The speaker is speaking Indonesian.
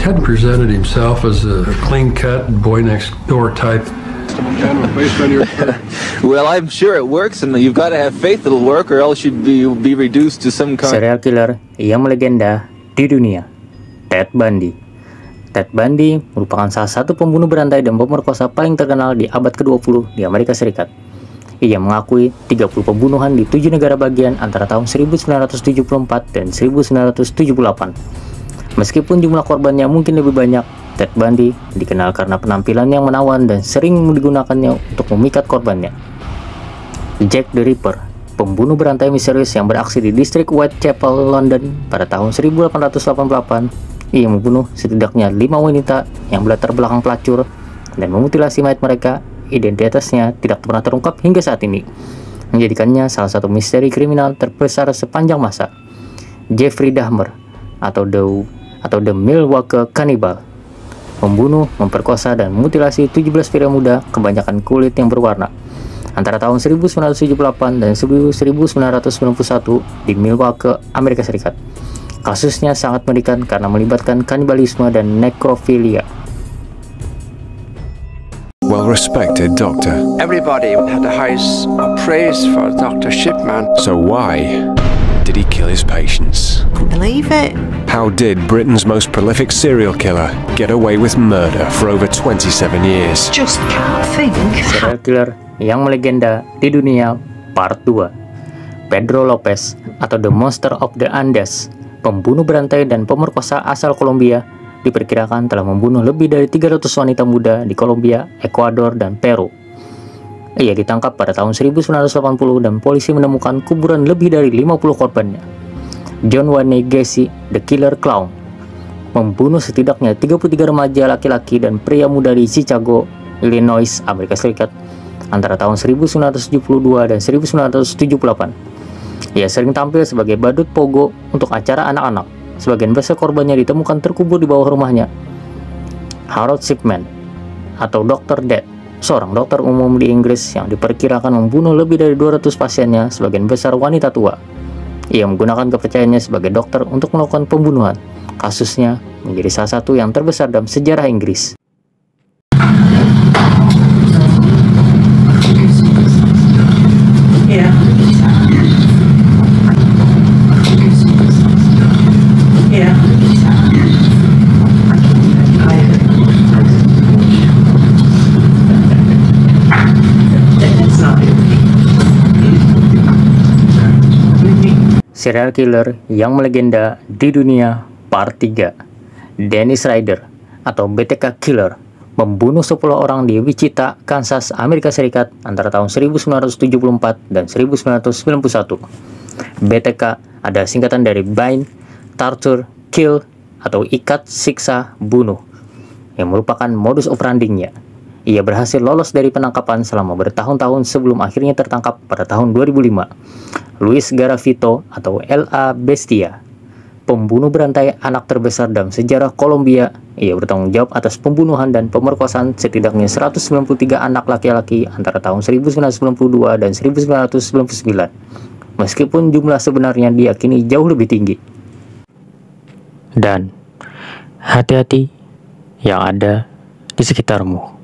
hadn't presented himself as a clean-cut, boy next door type. Well, I'm sure it works, and you've got to have faith it'll work, or else you'll be reduced to some kind. Serial killer yang melegenda di dunia, Ted Bundy. Ted Bundy merupakan salah satu pembunuh berantai dan pemerkosa paling terkenal di abad ke-20 di Amerika Serikat. Ia mengakui 30 pembunuhan di 7 negara bagian antara tahun 1974 dan 1978. Meskipun jumlah korbannya mungkin lebih banyak, Ted Bundy dikenal karena penampilan yang menawan dan sering digunakannya untuk memikat korbannya. Jack the Ripper, pembunuh berantai misterius yang beraksi di distrik Whitechapel, London pada tahun 1888. Ia membunuh setidaknya 5 wanita yang berlatar belakang pelacur dan memutilasi mayat mereka. Identitasnya tidak pernah terungkap hingga saat ini, menjadikannya salah satu misteri kriminal terbesar sepanjang masa. Jeffrey Dahmer atau The Milwaukee Cannibal, membunuh, memperkosa, dan mutilasi 17 pria muda, kebanyakan kulit yang berwarna, antara tahun 1978 dan 1991 di Milwaukee, Amerika Serikat. Kasusnya sangat mengerikan karena melibatkan kanibalisme dan nekrofilia. Well-respected doctor. Everybody had the highest praise for Dr. Shipman. So why did he kill his patients? Can't believe it. How did Britain's most prolific serial killer get away with murder for over 27 years? Just can't think. Serial killer yang melegenda di dunia Part 2. Pedro Lopez atau The Monster of the Andes, pembunuh berantai dan pemerkosa asal Kolombia, diperkirakan telah membunuh lebih dari 300 wanita muda di Kolombia, Ekuador, dan Peru. Ia ditangkap pada tahun 1980 dan polisi menemukan kuburan lebih dari 50 korbannya. John Wayne Gacy, The Killer Clown, membunuh setidaknya 33 remaja laki-laki dan pria muda di Chicago, Illinois, Amerika Serikat, antara tahun 1972 dan 1978. Ia sering tampil sebagai badut pogo untuk acara anak-anak. Sebagian besar korbannya ditemukan terkubur di bawah rumahnya. Harold Shipman atau Dr. Death, seorang dokter umum di Inggris yang diperkirakan membunuh lebih dari 200 pasiennya, sebagian besar wanita tua. Ia menggunakan kepercayaannya sebagai dokter untuk melakukan pembunuhan. Kasusnya menjadi salah satu yang terbesar dalam sejarah Inggris. Serial killer yang melegenda di dunia Part 3. Dennis Rader atau BTK Killer, membunuh 10 orang di Wichita, Kansas, Amerika Serikat antara tahun 1974 dan 1991. BTK ada singkatan dari Bind, Torture, Kill atau ikat, siksa, bunuh, yang merupakan modus operandinya. Ia berhasil lolos dari penangkapan selama bertahun-tahun sebelum akhirnya tertangkap pada tahun 2005. Luis Garavito atau L.A. Bestia, pembunuh berantai anak terbesar dalam sejarah Kolombia. Ia bertanggung jawab atas pembunuhan dan pemerkosaan setidaknya 193 anak laki-laki antara tahun 1992 dan 1999. Meskipun jumlah sebenarnya diyakini jauh lebih tinggi. Dan hati-hati yang ada di sekitarmu.